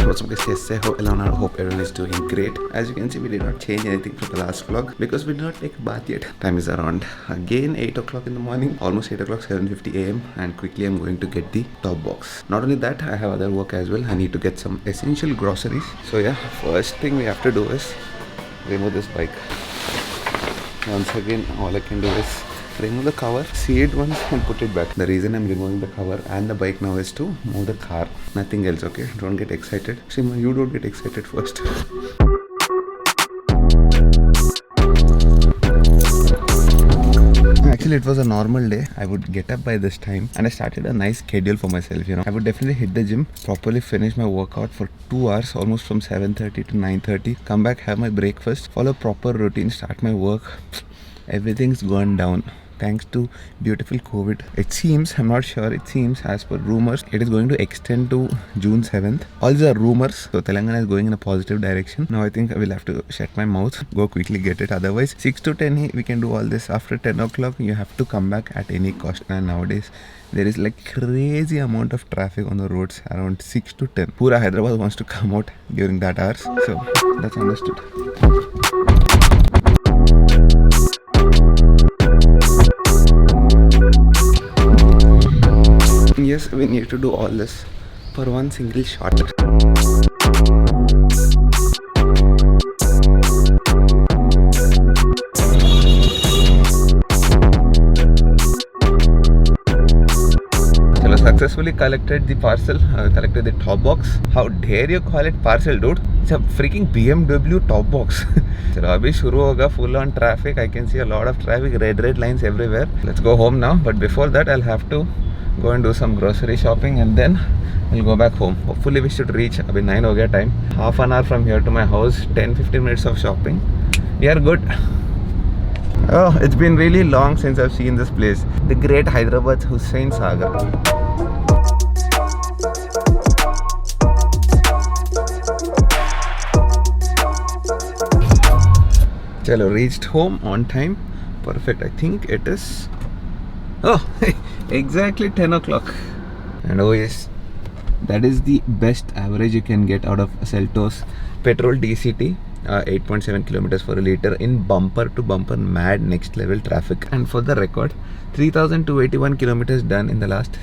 What's up guys, yes, I hope everyone is doing great. As you can see, we did not change anything from the last vlog because we did not take a bath yet. Time is around again 8 o'clock in the morning, almost 8 o'clock, 7:50 a.m. and quickly I'm going to get the top box. Not only that, I have other work as well. I need to get some essential groceries. So yeah, first thing we have to do is remove this bike. Once again, all I can do is remove the cover, see it once and put it back. The reason I'm removing the cover and the bike now is to move the car, nothing else, okay? Don't get excited. Shima, you don't get excited first. Actually, it was a normal day. I would get up by this time and I started a nice schedule for myself, I would definitely hit the gym, properly finish my workout for 2 hours, almost from 7:30 to 9:30, come back, have my breakfast, follow proper routine, start my work. Everything's gone down thanks to beautiful COVID. It seems, I'm not sure, it seems as per rumors, it is going to extend to June 7th. All these are rumors, so Telangana is going in a positive direction. Now I think I will have to shut my mouth, go quickly get it. Otherwise, 6 to 10 we can do all this. After 10 o'clock, you have to come back at any cost. And nowadays, there is like crazy amount of traffic on the roads around 6 to 10. Pura Hyderabad wants to come out during that hours. So that's understood. Yes, we need to do all this for one single shot. Chalo, successfully collected the parcel, collected the top box. How dare you call it parcel, dude? It's a freaking BMW top box. Chalo, abhi shuru hoga, full on traffic. I can see a lot of traffic, red lines everywhere. Let's go home now, but before that I'll have to go and do some grocery shopping and then we'll go back home. Hopefully we should reach, abhi 9 ho gaya time. Half an hour from here to my house, 10-15 minutes of shopping. We are good. Oh, it's been really long since I've seen this place. The great Hyderabad Hussain Sagar. Chalo, reached home on time. Perfect. I think it is, oh, exactly 10 o'clock. And oh yes, that is the best average you can get out of Seltos petrol DCT. 8.7 kilometers per liter in bumper to bumper mad next level traffic. And for the record, 3,281 kilometers done in the last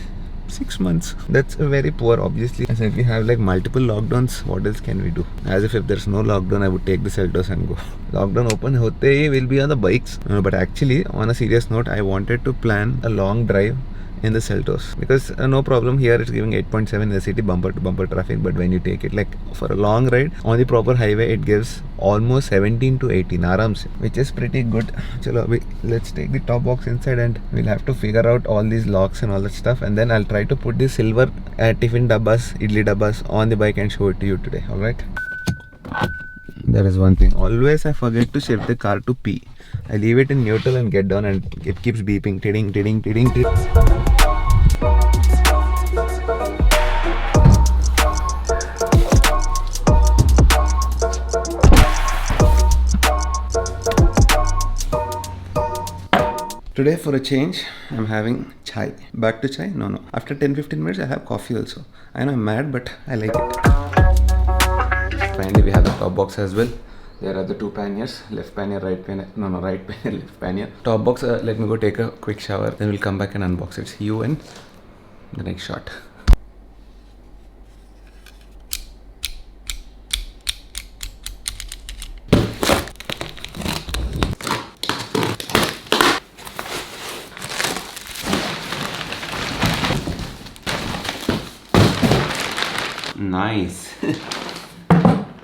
6 months. That's very poor, obviously. As if we have like multiple lockdowns, what else can we do? As if there's no lockdown, I would take the Seltos and go. Lockdown open hote will be on the bikes. But actually, on a serious note, I wanted to plan a long drive in the Seltos because no problem, here it's giving 8.7 in the city bumper to bumper traffic, but when you take it like for a long ride on the proper highway, it gives almost 17 to 18 arams, which is pretty good. Chalo, let's take the top box inside and we'll have to figure out all these locks and all that stuff, and then I'll try to put the silver tiffin dabbas, idli dabbas on the bike and show it to you today. Alright, there is one thing, always I forget to shift the car to P. I leave it in neutral and get down and it keeps beeping, tiding. Today for a change, I'm having chai. Back to chai? No. After 10-15 minutes, I have coffee also. I know I'm mad, but I like it. Finally, we have the top box as well. There are the two panniers, left pannier, right pannier, right pannier, left pannier. Top box, let me go take a quick shower, then we'll come back and unbox it. See you in the next shot. Nice.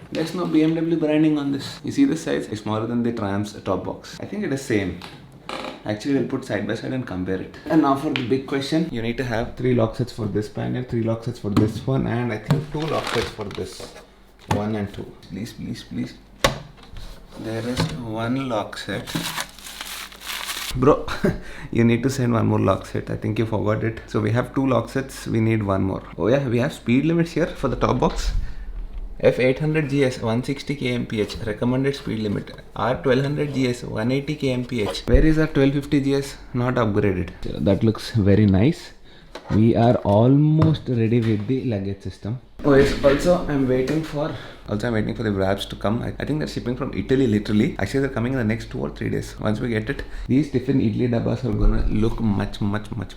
There's no BMW branding on this. You see this size? It's smaller than the Triumph's top box. I think it is same. Actually, we'll put side by side and compare it. And now for the big question, you need to have 3 lock sets for this panel, 3 lock sets for this one, and I think 2 lock sets for this 1 and 2. Please. There is 1 lock set. Bro, you need to send 1 more lock set. I think you forgot it. So we have 2 lock sets. We need 1 more. Oh yeah, we have speed limits here for the top box. F800GS 160 kmph recommended speed limit. R1200GS 180 kmph. Where is our 1250GS? Not upgraded. So that looks very nice. We are almost ready with the luggage system. Oh yes, I'm waiting for the wraps to come. I think they're shipping from Italy literally. Actually they're coming in the next 2 or 3 days. Once we get it, these tiffin idli dabbas are gonna look much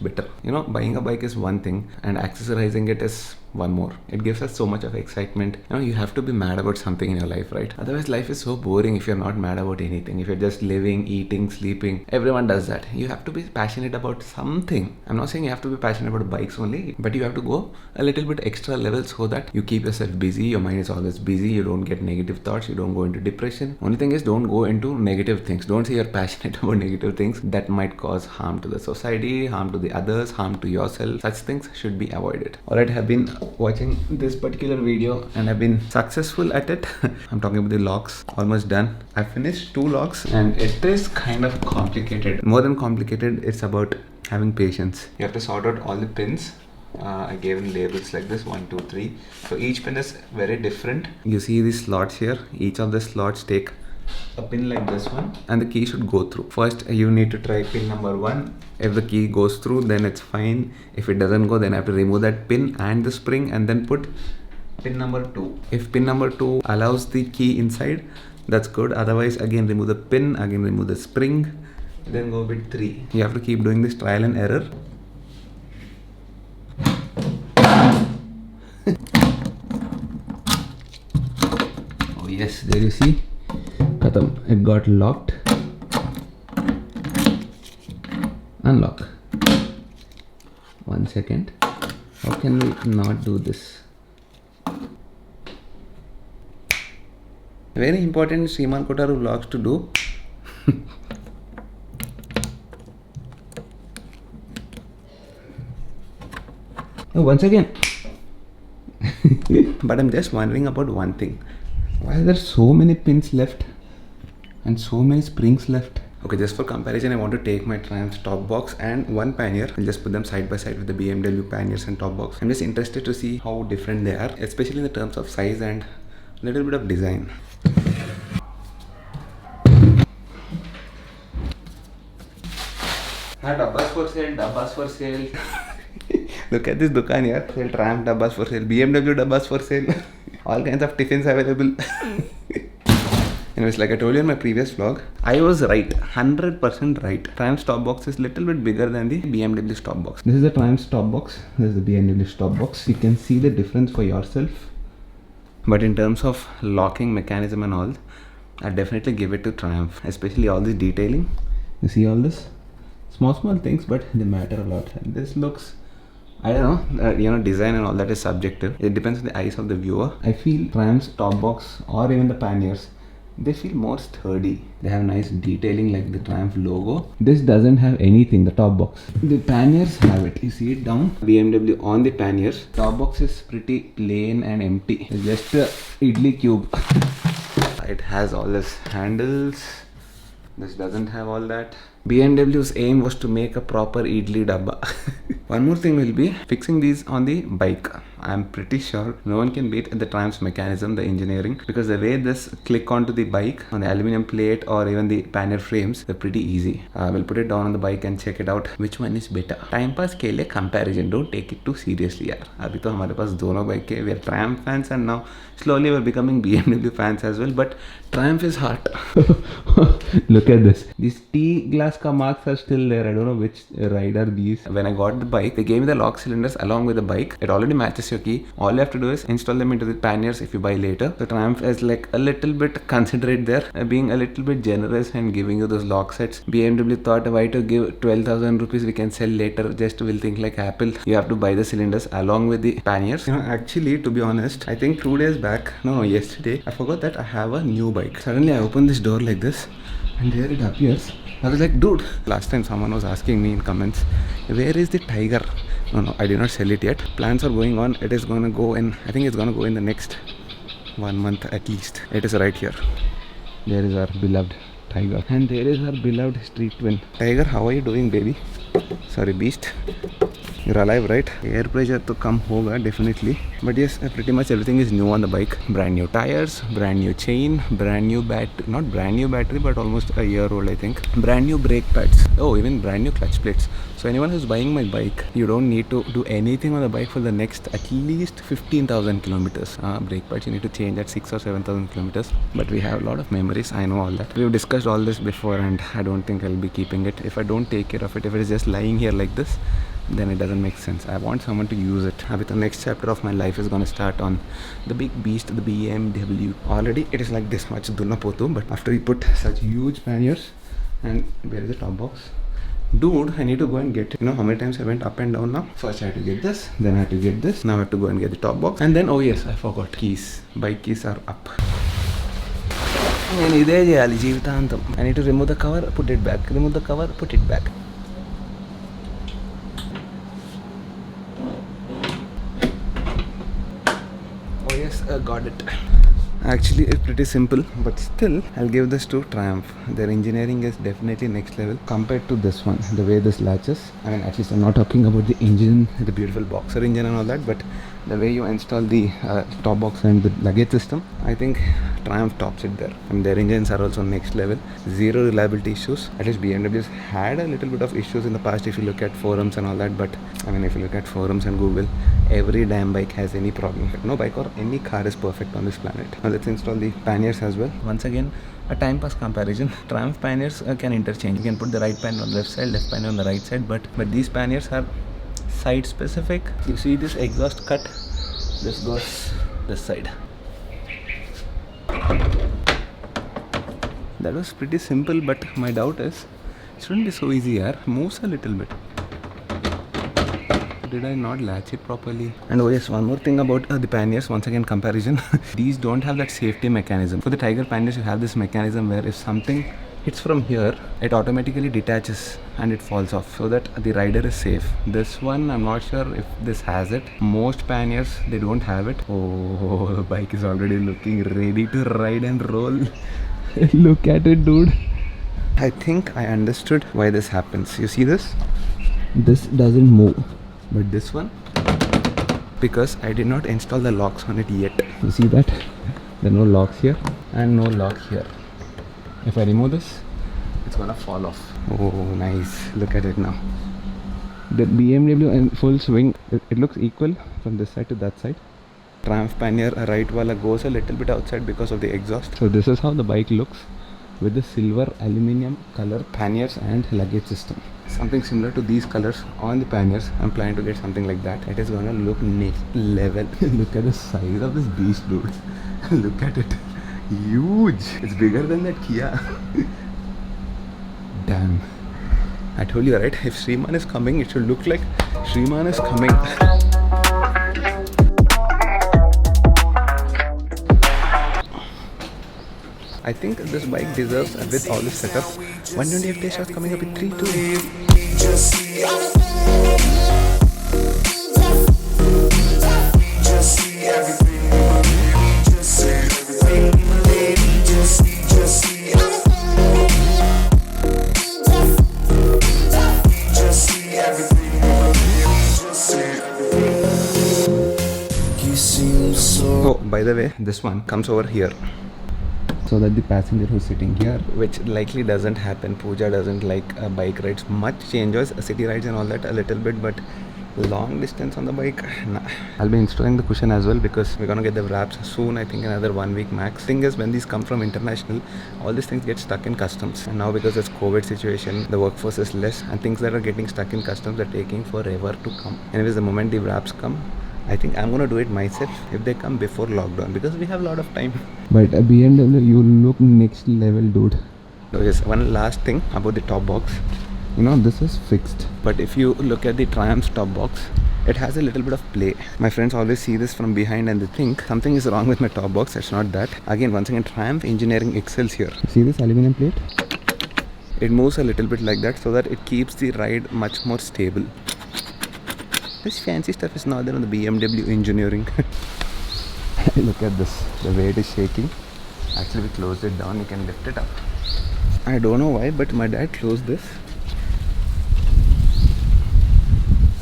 better. You know, buying a bike is one thing and accessorizing it is one more. It gives us so much of excitement. You know, you have to be mad about something in your life, right? Otherwise life is so boring if you're not mad about anything. If you're just living, eating, sleeping, everyone does that. You have to be passionate about something. I'm not saying you have to be passionate about bikes only, but you have to go a little bit extra level so that you keep yourself busy. Your mind is always busy. You don't get negative thoughts. You don't go into depression. Only thing is, don't go into negative things. Don't say you're passionate about negative things. That might cause harm to the society, harm to the others, harm to yourself. Such things should be avoided. Alright, I've been watching this particular video and I've been successful at it. I'm talking about the locks. Almost done. I finished 2 locks and it is kind of complicated. More than complicated, it's about having patience. You have to sort out all the pins. I gave in labels like this 1, 2, 3. So each pin is very different. You see these slots here. Each of the slots take a pin like this one and the key should go through. First you need to try pin number 1. If the key goes through, then it's fine. If it doesn't go, then I have to remove that pin and the spring and then put pin number 2. If pin number 2 allows the key inside, that's good. Otherwise, again remove the pin, again remove the spring, then go with 3. You have to keep doing this trial and error. Oh yes, there you see, it got locked. Unlock. 1 second. How can we not do this? Very important Sriman Kotaru vlogs to do. Oh, once again. But I'm just wondering about one thing. Why are there so many pins left and so many springs left? Okay, just for comparison, I want to take my Triumph top box and one pannier. I'll just put them side by side with the BMW panniers and top box. I'm just interested to see how different they are, especially in the terms of size and a little bit of design. Dabbas for sale, dabbas for sale. Look at this dukaan here. Sale Triumph dabbas for sale, BMW dabbas for sale. All kinds of tiffins available. Anyways, like I told you in my previous vlog, I was right, 100% right. Triumph's top box is little bit bigger than the BMW's top box. This is the Triumph's top box, this is the BMW's top box. You can see the difference for yourself. But in terms of locking mechanism and all, I definitely give it to Triumph, especially all this detailing. You see all this? Small things, but they matter a lot. And this looks, I don't know, design and all that is subjective. It depends on the eyes of the viewer. I feel Triumph's top box or even the panniers, they feel more sturdy. They have nice detailing like the Triumph logo. This doesn't have anything, the top box. The panniers have it. You see it down? BMW on the panniers. Top box is pretty plain and empty. It's just a idli cube. It has all this handles. This doesn't have all that. BMW's aim was to make a proper idli dabba. One more thing will be fixing these on the bike. I'm pretty sure no one can beat the Triumph's mechanism, the engineering, because the way this click onto the bike on the aluminum plate or even the pannier frames, they're pretty easy. We'll put it down on the bike and check it out which one is better. Time pass ke liye comparison, don't take it too seriously yaar. Abhi to hamare paas dono bike ke, we are Triumph fans and now slowly we're becoming BMW fans as well, but Triumph is hot. Look at this. These T-glass ka marks are still there. I don't know which ride are these. When I got the bike, they gave me the lock cylinders along with the bike. It already matches your key. All you have to do is install them into the panniers if you buy later. The Triumph is like a little bit considerate there, being a little bit generous and giving you those lock sets. BMW thought, why to give 12,000 rupees, we can sell later, just will think like Apple. You have to buy the cylinders along with the panniers. You know, actually, to be honest, I think 2 days back, no, yesterday, I forgot that I have a new bike. Suddenly I opened this door like this and there it appears. I was like, dude, last time someone was asking me in comments, where is the Tiger? No, I did not sell it yet. Plans are going on. It is going to go in, I think it's going to go in the next 1 month at least. It is right here. There is our beloved Tiger. And there is our beloved street twin. Tiger, how are you doing, baby? Sorry, beast. You're alive, right? Air pressure to come hoga definitely. But yes, pretty much everything is new on the bike. Brand new tires, brand new chain, brand new battery. Not brand new battery, but almost a year old, I think. Brand new brake pads. Oh, even brand new clutch plates. So anyone who's buying my bike, you don't need to do anything on the bike for the next at least 15,000 kilometers. Brake pads you need to change at 6 or 7,000 kilometers. But we have a lot of memories. I know all that. We've discussed all this before, and I don't think I'll be keeping it. If I don't take care of it, if it is just lying here like this, then it doesn't make sense. I want someone to use it. With the next chapter of my life is going to start on the big beast, the BMW. Already it is like this much Dunnapotu, but after you put such huge panniers, and where is the top box? Dude, I need to go and get it. You know how many times I went up and down now? First I had to get this, then I had to get this, now I have to go and get the top box, and then oh yes, I forgot keys. Bike keys are up. I need to remove the cover, put it back. Remove the cover, put it back. Oh yes, got it. Actually, it's pretty simple, but still, I'll give this to Triumph. Their engineering is definitely next level compared to this one. The way this latches, I mean, at least I'm not talking about the engine, the beautiful Boxer engine and all that, but the way you install the top box and the luggage system, I think Triumph tops it there. I mean, their engines are also next level. Zero reliability issues. At least BMW's had a little bit of issues in the past if you look at forums and all that, but I mean, if you look at forums and Google, every damn bike has any problem. No bike or any car is perfect on this planet. Now let's install the panniers as well. Once again, a time pass comparison. Triumph panniers can interchange. You can put the right pannier on the left side, left pannier on the right side, but these panniers are side specific. You see this exhaust cut, this goes this side. That was pretty simple, but my doubt is it shouldn't be so easy. Moves a little bit. Did I not latch it properly? And oh yes, one more thing about the panniers, once again comparison. These don't have that safety mechanism. For the Tiger panniers, you have this mechanism where if something hits from here, it automatically detaches and it falls off so that the rider is safe. This one, I'm not sure if this has it. Most panniers, they don't have it. Oh, the bike is already looking ready to ride and roll. Look at it, dude. I think I understood why this happens. You see this? This doesn't move. But this one, because I did not install the locks on it yet. You see that? There are no locks here and no lock here. If I remove this, it's gonna fall off. Oh, nice. Look at it now. The BMW in full swing, it looks equal from this side to that side. Triumph pannier right wala goes a little bit outside because of the exhaust. So this is how the bike looks with the silver aluminium color panniers and luggage system. Something similar to these colors on the panniers. I'm planning to get something like that. It is gonna look next level. Look at the size of this beast, dude. Look at it. Huge. It's bigger than that Kia. Damn. I told you, right? If Shriman is coming, it should look like Shriman is coming. I think this bike deserves, with all this setup, 120 FPS shots coming up with 3.2. Oh, by the way, this one comes over here, so that the passenger who's sitting here, which likely doesn't happen. Pooja doesn't like bike rides much. She enjoys city rides and all that a little bit, but long distance on the bike, nah. I'll be installing the cushion as well because we're gonna get the wraps soon. I think another 1 week max. Thing is, when these come from international, all these things get stuck in customs, and now because it's COVID situation, the workforce is less, and things that are getting stuck in customs are taking forever to come. Anyways, the moment the wraps come, I think I'm gonna do it myself if they come before lockdown, because we have a lot of time. But a BMW, you look next level, dude. So yes, one last thing about the top box. You know, this is fixed, but if you look at the Triumph's top box, it has a little bit of play. My friends always see this from behind and they think something is wrong with my top box. It's not that. Again, once again, Triumph engineering excels here. See this aluminum plate? It moves a little bit like that so that it keeps the ride much more stable. This fancy stuff is not there on the BMW engineering. Look at this, the way it is shaking. Actually, we closed it down, you can lift it up. I don't know why, but my dad closed this.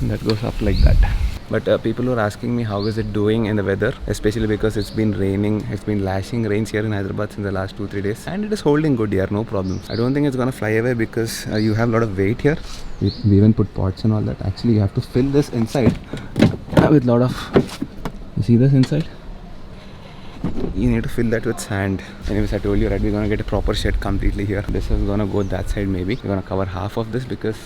that goes up like that. But people were asking me how is it doing in the weather, especially because it's been raining. It's been lashing rains here in Hyderabad in the last 2-3 days, and it is holding good here, no problems. I don't think it's gonna fly away because you have a lot of weight here. We even put pots and all that. Actually, you have to fill this inside with a lot of. You see this inside? You need to fill that with sand. Anyways, I told you, right, we're gonna get a proper shed completely here. This is gonna go that side maybe. We're gonna cover half of this because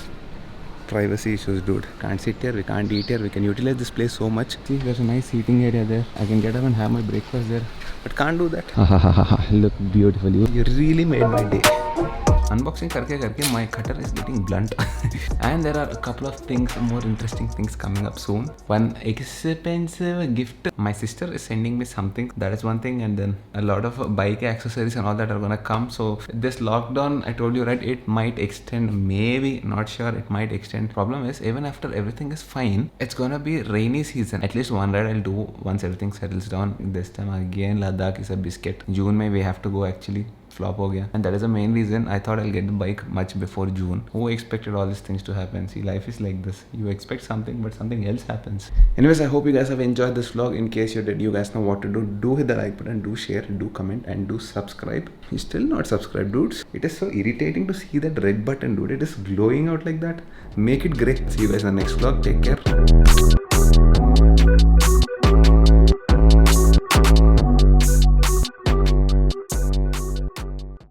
privacy issues, dude. Can't sit here, we can't eat here. We can utilize this place so much. See, there's a nice seating area there. I can get up and have my breakfast there, but can't do that. Look beautiful. You really made my day. Unboxing karke my cutter is getting blunt. And there are a couple of things, more interesting things coming up soon. One expensive gift. My sister is sending me something. That is one thing, and then a lot of bike accessories and all that are gonna come. So this lockdown, I told you, right, it might extend, maybe, not sure, it might extend. Problem is, even after everything is fine, it's gonna be rainy season. At least one ride I'll do once everything settles down. This time again, Ladakh is a biscuit. June may we have to go actually. Flop ho gaya. And that is the main reason I thought I'll get the bike much before June. Who expected all these things to happen? See, life is like this. You expect something, but something else happens. Anyways, I hope you guys have enjoyed this vlog. In case you did, you guys know what to do. Do hit the like button, do share, do comment, and do subscribe. You're still not subscribed, dudes. It is so irritating to see that red button, dude. It is glowing out like that. Make it grey. See you guys in the next vlog. Take care.